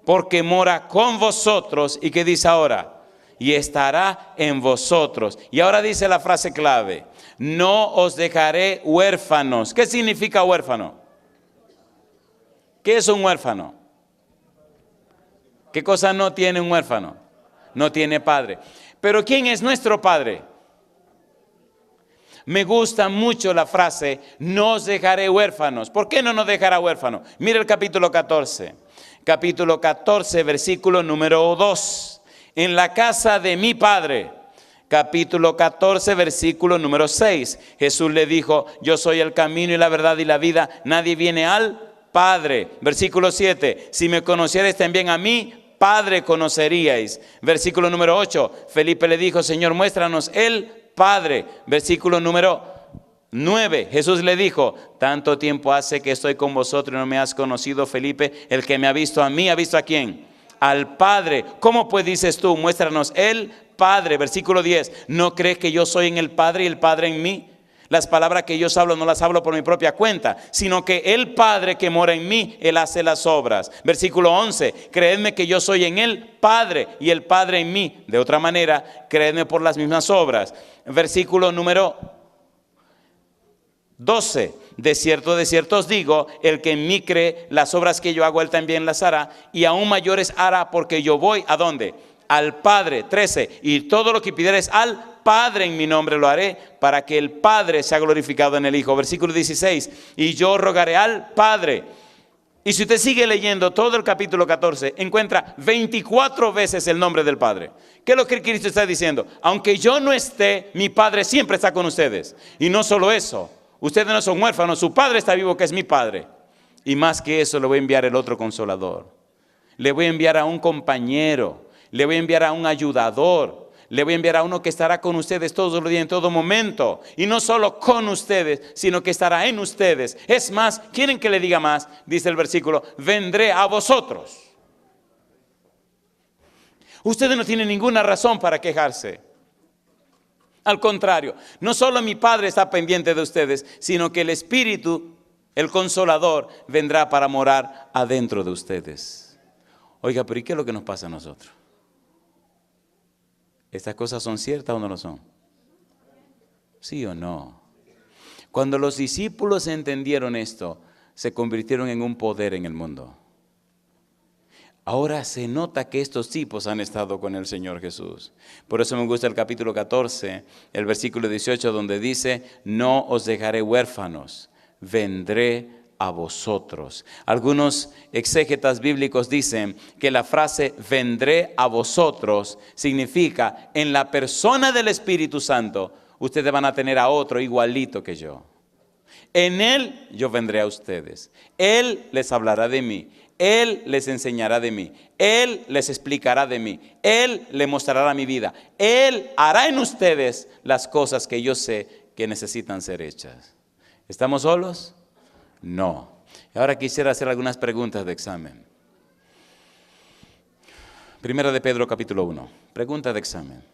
Porque mora con vosotros. ¿Y qué dice ahora? Y estará en vosotros. Y ahora dice la frase clave: no os dejaré huérfanos. ¿Qué significa huérfano? ¿Qué es un huérfano? ¿Qué cosa no tiene un huérfano? No tiene padre. Pero ¿quién es nuestro padre? Me gusta mucho la frase: no os dejaré huérfanos. ¿Por qué no nos dejará huérfanos? Mira el capítulo 14. Capítulo 14, versículo número 2. En la casa de mi Padre. Capítulo 14, versículo número 6. Jesús le dijo: yo soy el camino y la verdad y la vida. Nadie viene al Padre. Versículo 7. Si me conocierais también a mí, Padre conoceríais. Versículo número 8. Felipe le dijo: Señor, muéstranos el Padre. Versículo número 9. Jesús le dijo: tanto tiempo hace que estoy con vosotros y no me has conocido, Felipe. El que me ha visto a mí, ¿ha visto a quién? Al Padre. ¿Cómo pues dices tú? Muéstranos el Padre. Versículo 10. ¿No crees que yo soy en el Padre y el Padre en mí? Las palabras que yo hablo no las hablo por mi propia cuenta, sino que el Padre que mora en mí, Él hace las obras. Versículo 11. Creedme que yo soy en el Padre y el Padre en mí. De otra manera, creedme por las mismas obras. Versículo número 12. De cierto os digo, el que en mí cree, las obras que yo hago, él también las hará, y aún mayores hará, porque yo voy, ¿a dónde? Al Padre. 13. Y todo lo que pidieres al Padre en mi nombre lo haré, para que el Padre sea glorificado en el Hijo. Versículo 16. Y yo rogaré al Padre. Y si usted sigue leyendo todo el capítulo 14, encuentra 24 veces el nombre del Padre. ¿Qué es lo que Cristo está diciendo? Aunque yo no esté, mi Padre siempre está con ustedes. Y no solo eso, ustedes no son huérfanos, su Padre está vivo, que es mi Padre. Y más que eso, le voy a enviar el otro consolador. Le voy a enviar a un compañero. Le voy a enviar a un ayudador. Le voy a enviar a uno que estará con ustedes todos los días, en todo momento. Y no solo con ustedes, sino que estará en ustedes. Es más, ¿quieren que le diga más? Dice el versículo: vendré a vosotros. Ustedes no tienen ninguna razón para quejarse. Al contrario, no solo mi Padre está pendiente de ustedes, sino que el Espíritu, el Consolador, vendrá para morar adentro de ustedes. Oiga, pero ¿y qué es lo que nos pasa a nosotros? ¿Estas cosas son ciertas o no lo son? ¿Sí o no? Cuando los discípulos entendieron esto, se convirtieron en un poder en el mundo. Ahora se nota que estos tipos han estado con el Señor Jesús. Por eso me gusta el capítulo 14, el versículo 18, donde dice: no os dejaré huérfanos, vendré a vosotros. Algunos exégetas bíblicos dicen que la frase vendré a vosotros significa: en la persona del Espíritu Santo, ustedes van a tener a otro igualito que yo. En Él yo vendré a ustedes. Él les hablará de mí. Él les enseñará de mí. Él les explicará de mí. Él les mostrará mi vida. Él hará en ustedes las cosas que yo sé que necesitan ser hechas. ¿Estamos solos? No. Ahora quisiera hacer algunas preguntas de examen. Primera de Pedro capítulo 1. Pregunta de examen.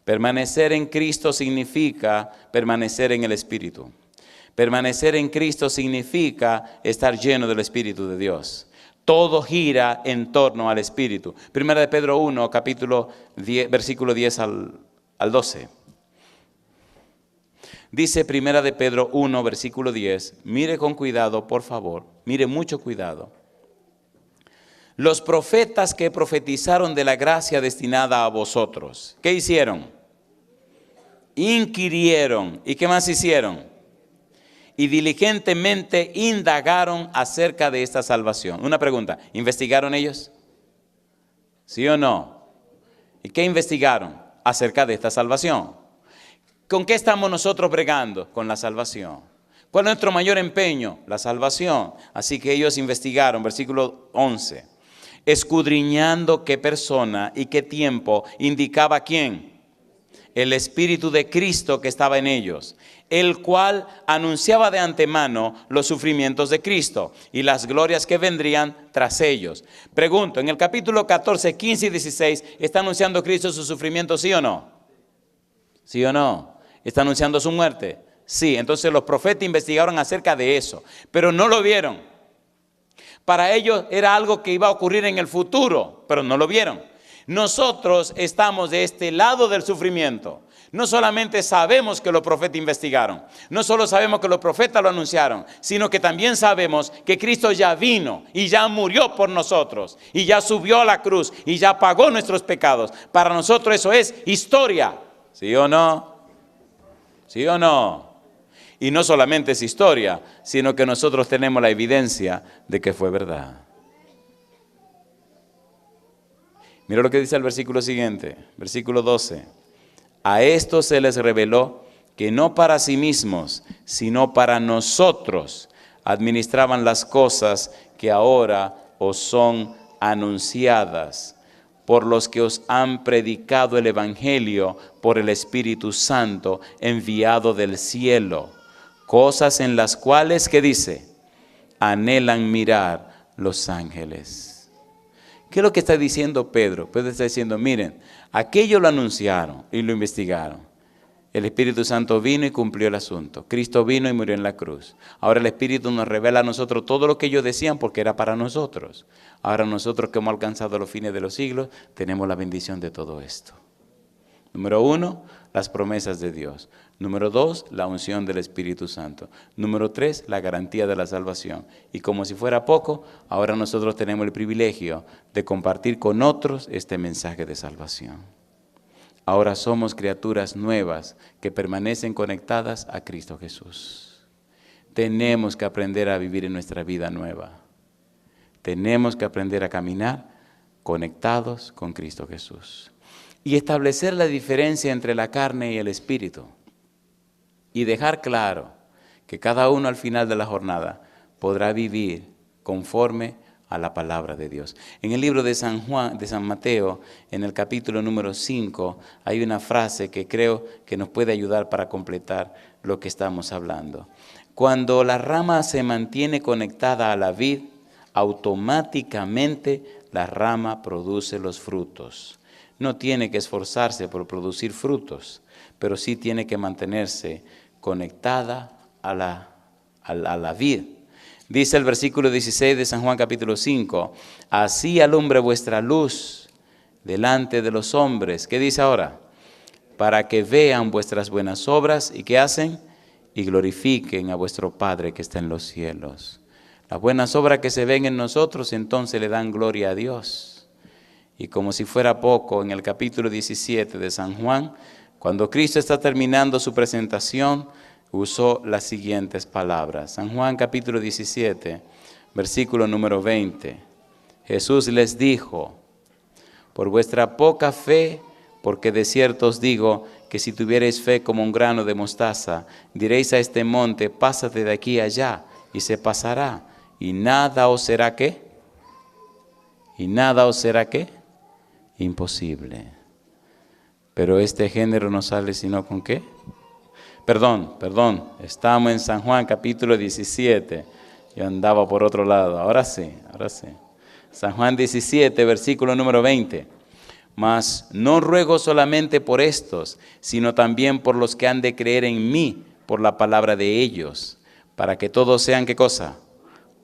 Permanecer en Cristo significa permanecer en el Espíritu. Permanecer en Cristo significa estar lleno del Espíritu de Dios. Todo gira en torno al Espíritu. Primera de Pedro 1, capítulo 10, versículo 10 al 12. Dice Primera de Pedro 1, versículo 10. Mire con cuidado, por favor. Mire mucho cuidado. Los profetas que profetizaron de la gracia destinada a vosotros, ¿qué hicieron? Inquirieron. ¿Y qué más hicieron? Y diligentemente indagaron acerca de esta salvación. Una pregunta: ¿investigaron ellos? ¿Sí o no? ¿Y qué investigaron acerca de esta salvación? ¿Con qué estamos nosotros bregando? Con la salvación. ¿Cuál es nuestro mayor empeño? La salvación. Así que ellos investigaron, versículo 11, escudriñando qué persona y qué tiempo indicaba quién. el Espíritu de Cristo que estaba en ellos, el cual anunciaba de antemano los sufrimientos de Cristo y las glorias que vendrían tras ellos. Pregunto, en el capítulo 14, 15 y 16, ¿está anunciando Cristo su sufrimiento, sí o no? ¿Sí o no? ¿Está anunciando su muerte? Sí, entonces los profetas investigaron acerca de eso, pero no lo vieron. Para ellos era algo que iba a ocurrir en el futuro, pero no lo vieron. Nosotros estamos de este lado del sufrimiento. No solamente sabemos que los profetas investigaron, no solo sabemos que los profetas lo anunciaron, sino que también sabemos que Cristo ya vino y ya murió por nosotros, y ya subió a la cruz y ya pagó nuestros pecados. Para nosotros eso es historia. ¿Sí o no? ¿Sí o no? Y no solamente es historia, sino que nosotros tenemos la evidencia de que fue verdad. Mira lo que dice el versículo siguiente, versículo 12. A estos se les reveló que no para sí mismos, sino para nosotros administraban las cosas que ahora os son anunciadas por los que os han predicado el Evangelio por el Espíritu Santo enviado del cielo. Cosas en las cuales, ¿qué dice? Anhelan mirar los ángeles. ¿Qué es lo que está diciendo Pedro? Pedro está diciendo, miren, aquello lo anunciaron y lo investigaron. El Espíritu Santo vino y cumplió el asunto. Cristo vino y murió en la cruz. Ahora el Espíritu nos revela a nosotros todo lo que ellos decían porque era para nosotros. Ahora nosotros que hemos alcanzado los fines de los siglos, tenemos la bendición de todo esto. Número 1, las promesas de Dios. Número 2, la unción del Espíritu Santo. Número 3, la garantía de la salvación. Y como si fuera poco, ahora nosotros tenemos el privilegio de compartir con otros este mensaje de salvación. Ahora somos criaturas nuevas que permanecen conectadas a Cristo Jesús. Tenemos que aprender a vivir en nuestra vida nueva. Tenemos que aprender a caminar conectados con Cristo Jesús. Y establecer la diferencia entre la carne y el espíritu. Y dejar claro que cada uno al final de la jornada podrá vivir conforme a la palabra de Dios. En el libro de San Mateo, en el capítulo número 5, hay una frase que creo que nos puede ayudar para completar lo que estamos hablando. Cuando la rama se mantiene conectada a la vid, automáticamente la rama produce los frutos. No tiene que esforzarse por producir frutos, pero sí tiene que mantenerse conectada a la vid. Dice el versículo 16 de San Juan capítulo 5, así alumbre vuestra luz delante de los hombres. ¿Qué dice ahora? Para que vean vuestras buenas obras y ¿qué hacen? Y glorifiquen a vuestro Padre que está en los cielos. Las buenas obras que se ven en nosotros entonces le dan gloria a Dios. Y como si fuera poco, en el capítulo 17 de San Juan, cuando Cristo está terminando su presentación, usó las siguientes palabras. San Juan capítulo 17, versículo número 20. Jesús les dijo, por vuestra poca fe, porque de cierto os digo que si tuvierais fe como un grano de mostaza, diréis a este monte, pásate de aquí allá, y se pasará, y nada os será ¿qué? Y nada os será ¿qué? Imposible. Pero este género no sale sino con ¿qué? Perdón, estamos en San Juan capítulo 17, yo andaba por otro lado, ahora sí. San Juan 17, versículo número 20. Mas no ruego solamente por estos, sino también por los que han de creer en mí, por la palabra de ellos, para que todos sean ¿qué cosa?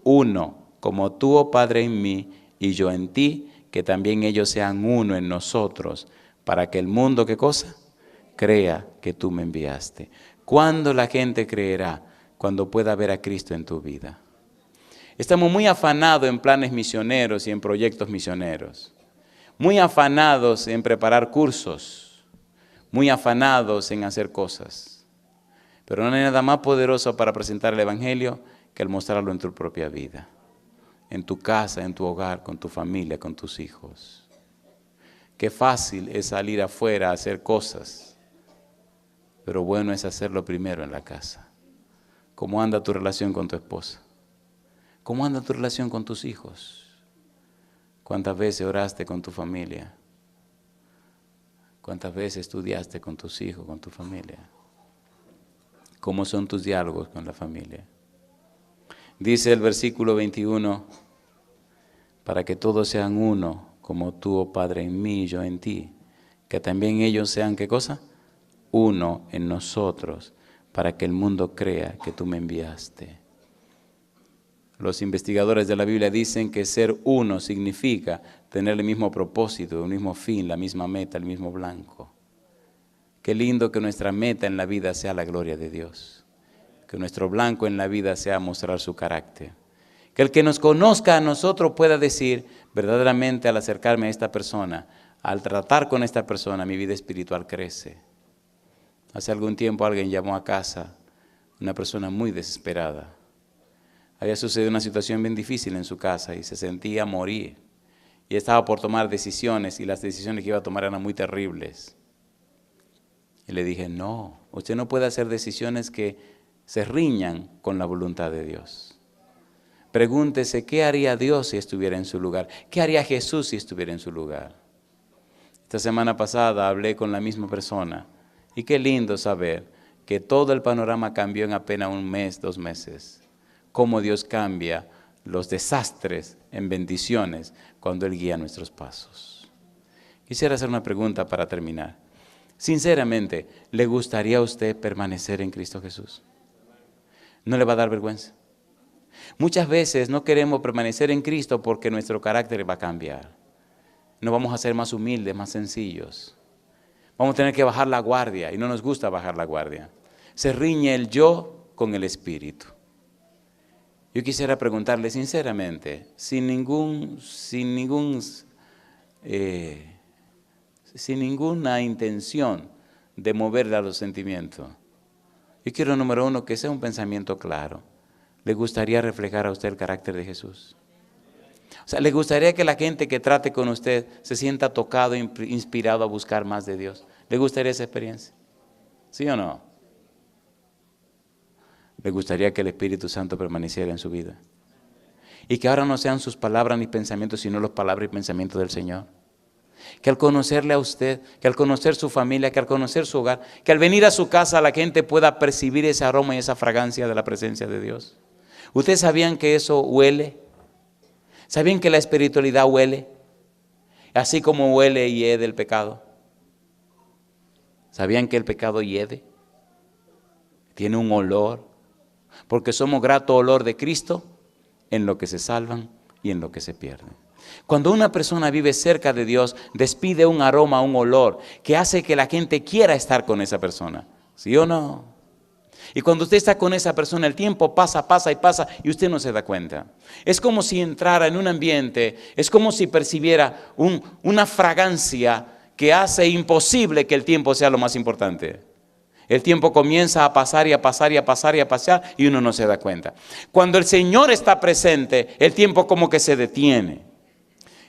Uno, como tú, oh Padre, en mí, y yo en ti, que también ellos sean uno en nosotros, para que el mundo ¿qué cosa? Crea que tú me enviaste. ¿Cuándo la gente creerá? Cuando pueda ver a Cristo en tu vida. Estamos muy afanados en planes misioneros y en proyectos misioneros. Muy afanados en preparar cursos. Muy afanados en hacer cosas. Pero no hay nada más poderoso para presentar el Evangelio que el mostrarlo en tu propia vida. En tu casa, en tu hogar, con tu familia, con tus hijos. Qué fácil es salir afuera a hacer cosas, pero bueno es hacerlo primero en la casa. ¿Cómo anda tu relación con tu esposa? ¿Cómo anda tu relación con tus hijos? ¿Cuántas veces oraste con tu familia? ¿Cuántas veces estudiaste con tus hijos, con tu familia? ¿Cómo son tus diálogos con la familia? Dice el versículo 21, para que todos sean uno, como tú, oh Padre, en mí y yo en ti. Que también ellos sean, ¿qué cosa? Uno en nosotros, para que el mundo crea que tú me enviaste. Los investigadores de la Biblia dicen que ser uno significa tener el mismo propósito, el mismo fin, la misma meta, el mismo blanco. Qué lindo que nuestra meta en la vida sea la gloria de Dios. Que nuestro blanco en la vida sea mostrar su carácter. Que el que nos conozca a nosotros pueda decir, verdaderamente al acercarme a esta persona, al tratar con esta persona, mi vida espiritual crece. Hace algún tiempo alguien llamó a casa, una persona muy desesperada. Había sucedido una situación bien difícil en su casa y se sentía morir. Y estaba por tomar decisiones y las decisiones que iba a tomar eran muy terribles. Y le dije, no, usted no puede hacer decisiones que se riñan con la voluntad de Dios. Pregúntese, ¿qué haría Dios si estuviera en su lugar? ¿Qué haría Jesús si estuviera en su lugar? Esta semana pasada hablé con la misma persona y qué lindo saber que todo el panorama cambió en apenas un mes, 2 meses. Cómo Dios cambia los desastres en bendiciones cuando Él guía nuestros pasos. Quisiera hacer una pregunta para terminar. Sinceramente, ¿le gustaría a usted permanecer en Cristo Jesús? ¿No le va a dar vergüenza? Muchas veces no queremos permanecer en Cristo porque nuestro carácter va a cambiar. No vamos a ser más humildes, más sencillos. Vamos a tener que bajar la guardia y no nos gusta bajar la guardia. Se riñe el yo con el espíritu. Yo quisiera preguntarle sinceramente, sin ninguna intención de moverle a los sentimientos. Yo quiero, número 1, que sea un pensamiento claro. ¿Le gustaría reflejar a usted el carácter de Jesús? O sea, ¿le gustaría que la gente que trate con usted se sienta tocado, inspirado a buscar más de Dios? ¿Le gustaría esa experiencia? ¿Sí o no? ¿Le gustaría que el Espíritu Santo permaneciera en su vida? Y que ahora no sean sus palabras ni pensamientos, sino las palabras y pensamientos del Señor. Que al conocerle a usted, que al conocer su familia, que al conocer su hogar, que al venir a su casa la gente pueda percibir ese aroma y esa fragancia de la presencia de Dios. ¿Ustedes sabían que eso huele? ¿Sabían que la espiritualidad huele? Así como huele y hiede el pecado. ¿Sabían que el pecado hiede? Tiene un olor. Porque somos grato olor de Cristo en lo que se salvan y en lo que se pierden. Cuando una persona vive cerca de Dios, despide un aroma, un olor, que hace que la gente quiera estar con esa persona. ¿Sí o no? Y cuando usted está con esa persona, el tiempo pasa y usted no se da cuenta. Es como si entrara en un ambiente, es como si percibiera una fragancia que hace imposible que el tiempo sea lo más importante. El tiempo comienza a pasar y uno no se da cuenta. Cuando el Señor está presente, el tiempo como que se detiene.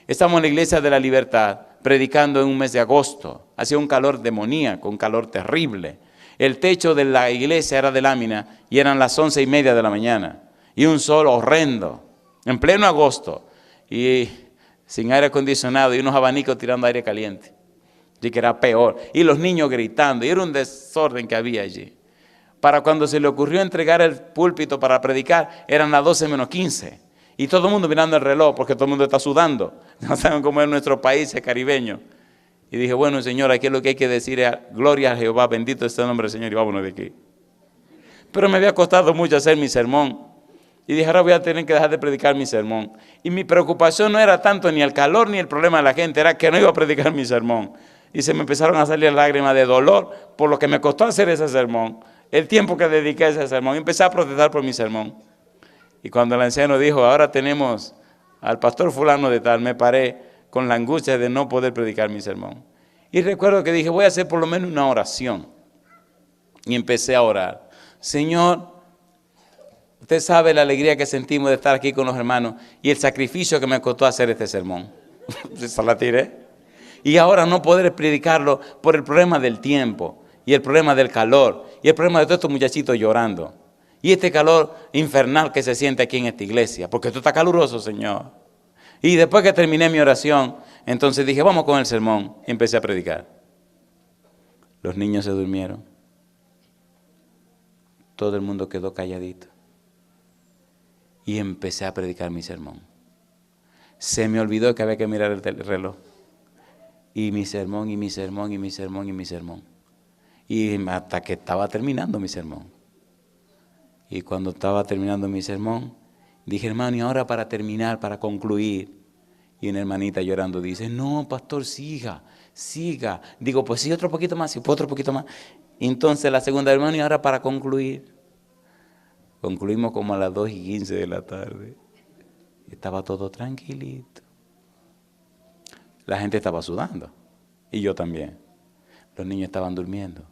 Estamos en la Iglesia de la Libertad predicando en un mes de agosto. Hacía un calor demoníaco, un calor terrible. El techo de la iglesia era de lámina y eran las 11:30 de la mañana. Y un sol horrendo, en pleno agosto. Y sin aire acondicionado y unos abanicos tirando aire caliente. Y que era peor. Y los niños gritando. Y era un desorden que había allí. Para cuando se le ocurrió entregar el púlpito para predicar, eran las 12 menos 15. Y todo el mundo mirando el reloj porque todo el mundo está sudando. No saben cómo es nuestro país, es caribeño. Y dije, bueno, Señor, aquí lo que hay que decir es gloria a Jehová, bendito es el nombre del Señor y vámonos de aquí. Pero me había costado mucho hacer mi sermón. Y dije, ahora voy a tener que dejar de predicar mi sermón. Y mi preocupación no era tanto ni el calor ni el problema de la gente, era que no iba a predicar mi sermón. Y se me empezaron a salir lágrimas de dolor por lo que me costó hacer ese sermón, el tiempo que dediqué a ese sermón. Y empecé a protestar por mi sermón. Y cuando el anciano dijo, ahora tenemos al pastor fulano de tal, me paré con la angustia de no poder predicar mi sermón. Y recuerdo que dije, voy a hacer por lo menos una oración. Y empecé a orar. Señor, usted sabe la alegría que sentimos de estar aquí con los hermanos y el sacrificio que me costó hacer este sermón. Se la tiré. Y ahora no poder predicarlo por el problema del tiempo y el problema del calor y el problema de todos estos muchachitos llorando. Y este calor infernal que se siente aquí en esta iglesia, porque esto está caluroso, Señor. Y después que terminé mi oración, entonces dije, vamos con el sermón, y empecé a predicar. Los niños se durmieron. Todo el mundo quedó calladito. Y empecé a predicar mi sermón. Se me olvidó que había que mirar el reloj. Y mi sermón, y mi sermón, y mi sermón, y mi sermón. Y hasta que estaba terminando mi sermón. Y cuando estaba terminando mi sermón, dije, hermano, y ahora para terminar, para concluir. Y una hermanita llorando dice, no, pastor, siga. Digo, pues sí, otro poquito más, y otro poquito más. Y entonces la segunda, hermano, y ahora para concluir. Concluimos como a las 2:15 de la tarde. Estaba todo tranquilito. La gente estaba sudando. Y yo también. Los niños estaban durmiendo.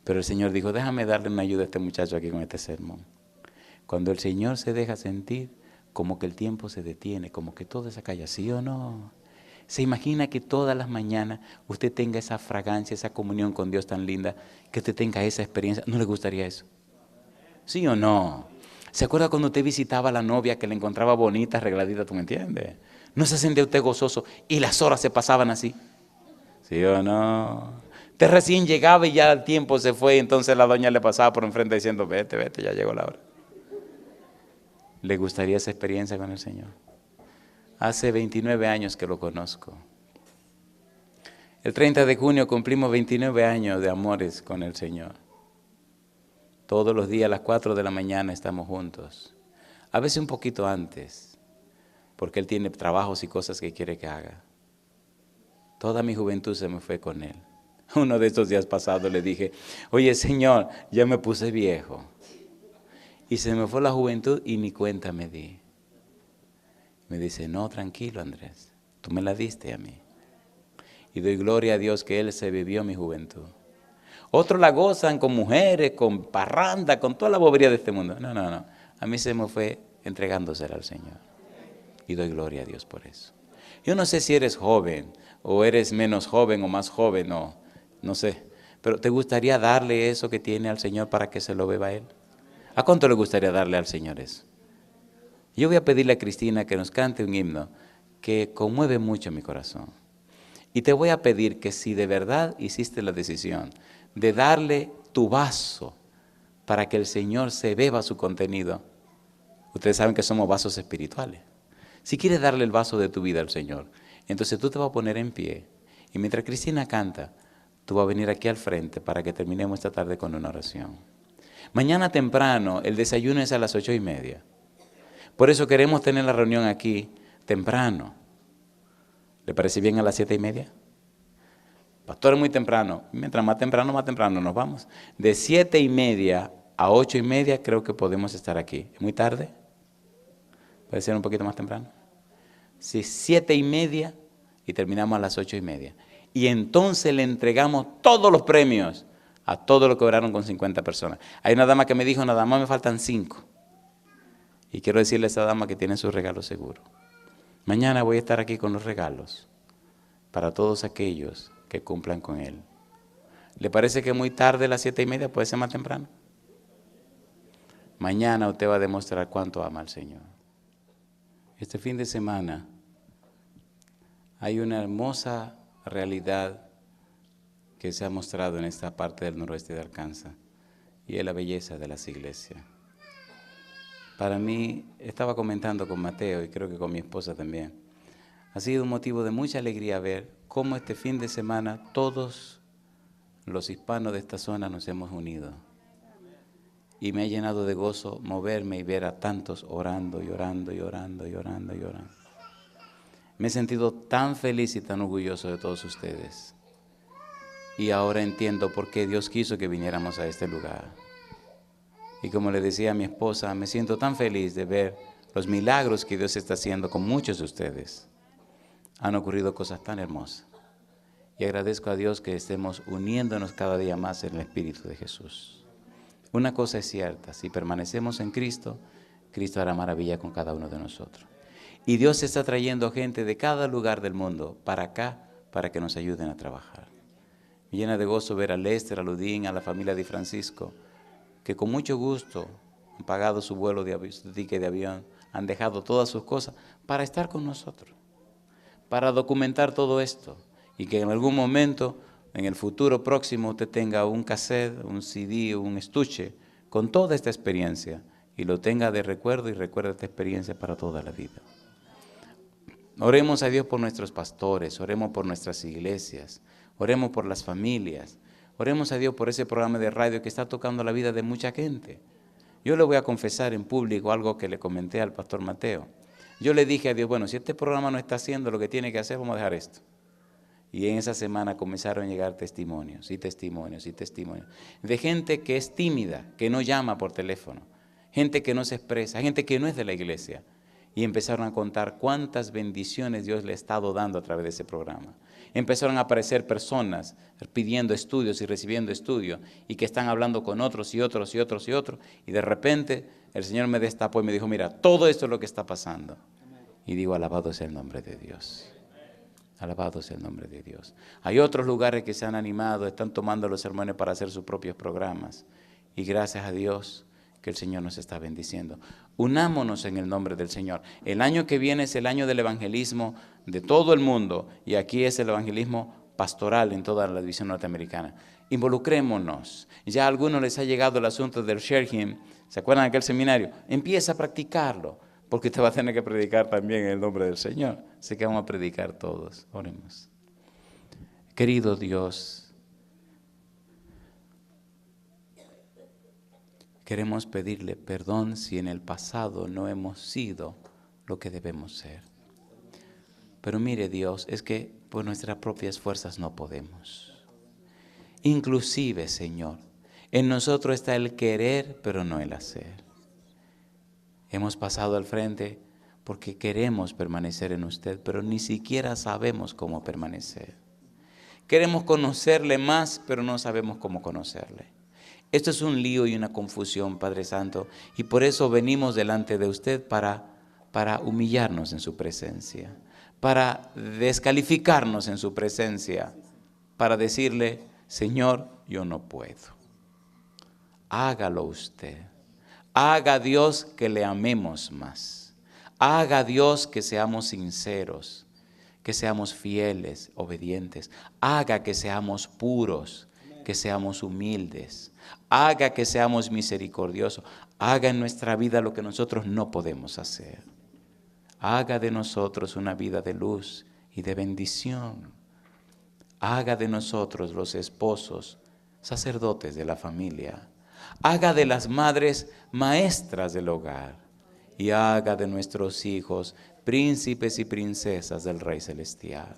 Pero el Señor dijo, déjame darle una ayuda a este muchacho aquí con este sermón. Cuando el Señor se deja sentir, como que el tiempo se detiene, como que todo se calla, ¿sí o no? ¿Se imagina que todas las mañanas usted tenga esa fragancia, esa comunión con Dios tan linda, que usted tenga esa experiencia? ¿No le gustaría eso? ¿Sí o no? ¿Se acuerda cuando usted visitaba a la novia que la encontraba bonita, arregladita, tú me entiendes? ¿No se sentía usted gozoso y las horas se pasaban así? ¿Sí o no? Usted recién llegaba y ya el tiempo se fue, y entonces la doña le pasaba por enfrente diciendo, vete, ya llegó la hora. ¿Le gustaría esa experiencia con el Señor? Hace 29 años que lo conozco. El 30 de junio cumplimos 29 años de amores con el Señor. Todos los días a las 4 de la mañana estamos juntos. A veces un poquito antes, porque Él tiene trabajos y cosas que quiere que haga. Toda mi juventud se me fue con Él. Uno de estos días pasados le dije, oye Señor, ya me puse viejo. Y se me fue la juventud y ni cuenta me di. Me dice, no, tranquilo Andrés, tú me la diste a mí. Y doy gloria a Dios que Él se vivió mi juventud. Otros la gozan con mujeres, con parranda, con toda la bobería de este mundo. No. A mí se me fue entregándosela al Señor. Y doy gloria a Dios por eso. Yo no sé si eres joven, o eres menos joven, o más joven, o no sé. Pero ¿te gustaría darle eso que tiene al Señor para que se lo beba a Él? ¿A cuánto le gustaría darle al Señor eso? Yo voy a pedirle a Cristina que nos cante un himno que conmueve mucho mi corazón. Y te voy a pedir que si de verdad hiciste la decisión de darle tu vaso para que el Señor se beba su contenido, ustedes saben que somos vasos espirituales. Si quieres darle el vaso de tu vida al Señor, entonces tú te vas a poner en pie. Y mientras Cristina canta, tú vas a venir aquí al frente para que terminemos esta tarde con una oración. Mañana temprano, el desayuno es a las 8:30. Por eso queremos tener la reunión aquí temprano. ¿Le parece bien a las 7:30? Pastor, es muy temprano. Mientras más temprano nos vamos. De 7:30 a 8:30 creo que podemos estar aquí. ¿Es muy tarde? ¿Puede ser un poquito más temprano? Sí, 7:30 y terminamos a las 8:30. Y entonces le entregamos todos los premios a todos los que oraron con 50 personas. Hay una dama que me dijo, nada más me faltan 5. Y quiero decirle a esa dama que tiene su regalo seguro. Mañana voy a estar aquí con los regalos para todos aquellos que cumplan con Él. ¿Le parece que muy tarde, las 7:30, puede ser más temprano? Mañana usted va a demostrar cuánto ama al Señor. Este fin de semana hay una hermosa realidad que se ha mostrado en esta parte del noroeste de Arkansas, y es la belleza de las iglesias. Para mí, estaba comentando con Mateo y creo que con mi esposa también, ha sido un motivo de mucha alegría ver cómo este fin de semana todos los hispanos de esta zona nos hemos unido. Y me ha llenado de gozo moverme y ver a tantos orando y orando y orando y orando y orando. Me he sentido tan feliz y tan orgulloso de todos ustedes. Y ahora entiendo por qué Dios quiso que viniéramos a este lugar. Y como le decía a mi esposa, me siento tan feliz de ver los milagros que Dios está haciendo con muchos de ustedes. Han ocurrido cosas tan hermosas. Y agradezco a Dios que estemos uniéndonos cada día más en el Espíritu de Jesús. Una cosa es cierta, si permanecemos en Cristo, Cristo hará maravilla con cada uno de nosotros. Y Dios está trayendo gente de cada lugar del mundo para acá, para que nos ayuden a trabajar. Me llena de gozo ver a Lester, a Ludín, a la familia de Francisco, que con mucho gusto han pagado su vuelo, su ticket de avión, han dejado todas sus cosas para estar con nosotros, para documentar todo esto, y que en algún momento en el futuro próximo usted tenga un cassette, un CD, un estuche con toda esta experiencia y lo tenga de recuerdo y recuerde esta experiencia para toda la vida. Oremos a Dios por nuestros pastores, oremos por nuestras iglesias, oremos por las familias, oremos a Dios por ese programa de radio que está tocando la vida de mucha gente. Yo le voy a confesar en público algo que le comenté al pastor Mateo. Yo le dije a Dios, bueno, si este programa no está haciendo lo que tiene que hacer, vamos a dejar esto. Y en esa semana comenzaron a llegar testimonios y testimonios y testimonios de gente que es tímida, que no llama por teléfono, gente que no se expresa, gente que no es de la iglesia. Y empezaron a contar cuántas bendiciones Dios le ha estado dando a través de ese programa. Empezaron a aparecer personas pidiendo estudios y recibiendo estudios y que están hablando con otros y otros y otros y otros. Y de repente el Señor me destapó y me dijo, mira, todo esto es lo que está pasando. Y digo, alabado sea el nombre de Dios. Alabado sea el nombre de Dios. Hay otros lugares que se han animado, están tomando los sermones para hacer sus propios programas. Y gracias a Dios que el Señor nos está bendiciendo. Unámonos en el nombre del Señor. El año que viene es el año del evangelismo de todo el mundo y aquí es el evangelismo pastoral en toda la división norteamericana. Involucrémonos. Ya a algunos les ha llegado el asunto del share him. ¿Se acuerdan de aquel seminario? Empieza a practicarlo porque usted va a tener que predicar también en el nombre del Señor. Así que vamos a predicar todos. Oremos. Querido Dios, queremos pedirle perdón si en el pasado no hemos sido lo que debemos ser. Pero mire Dios, es que por nuestras propias fuerzas no podemos. Inclusive, Señor, en nosotros está el querer, pero no el hacer. Hemos pasado al frente porque queremos permanecer en usted, pero ni siquiera sabemos cómo permanecer. Queremos conocerle más, pero no sabemos cómo conocerle. Esto es un lío y una confusión, Padre Santo, y por eso venimos delante de usted para humillarnos en su presencia, para descalificarnos en su presencia, para decirle, Señor, yo no puedo. Hágalo usted. Haga Dios que le amemos más. Haga Dios que seamos sinceros, que seamos fieles, obedientes. Haga que seamos puros, que seamos humildes. Haga que seamos misericordiosos. Haga en nuestra vida lo que nosotros no podemos hacer. Haga de nosotros una vida de luz y de bendición. Haga de nosotros los esposos, sacerdotes de la familia. Haga de las madres maestras del hogar. Y haga de nuestros hijos príncipes y princesas del Rey Celestial.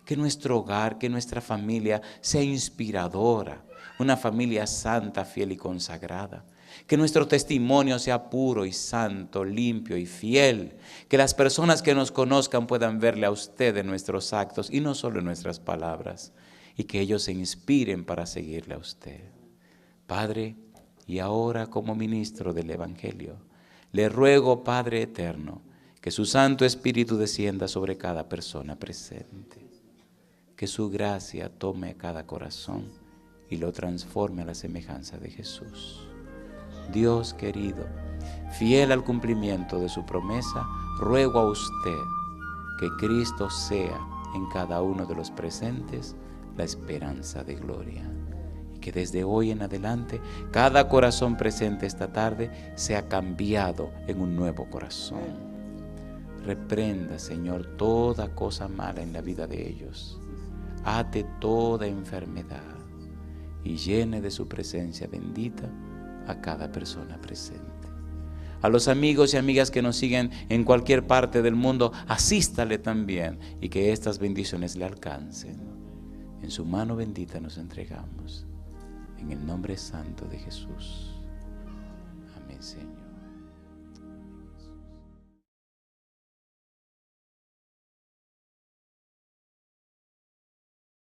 Que nuestro hogar, que nuestra familia sea inspiradora. Una familia santa, fiel y consagrada. Que nuestro testimonio sea puro y santo, limpio y fiel. Que las personas que nos conozcan puedan verle a usted en nuestros actos y no solo en nuestras palabras. Y que ellos se inspiren para seguirle a usted. Padre, y ahora como ministro del Evangelio, le ruego, Padre eterno, que su Santo Espíritu descienda sobre cada persona presente. Que su gracia tome cada corazón y lo transforme a la semejanza de Jesús. Dios querido, fiel al cumplimiento de su promesa, ruego a usted que Cristo sea en cada uno de los presentes la esperanza de gloria. Y que desde hoy en adelante cada corazón presente esta tarde sea cambiado en un nuevo corazón. Reprenda, Señor, toda cosa mala en la vida de ellos. Ate toda enfermedad y llene de su presencia bendita a cada persona presente. A los amigos y amigas que nos siguen en cualquier parte del mundo, asístale también y que estas bendiciones le alcancen. En su mano bendita nos entregamos. En el nombre santo de Jesús. Amén, Señor.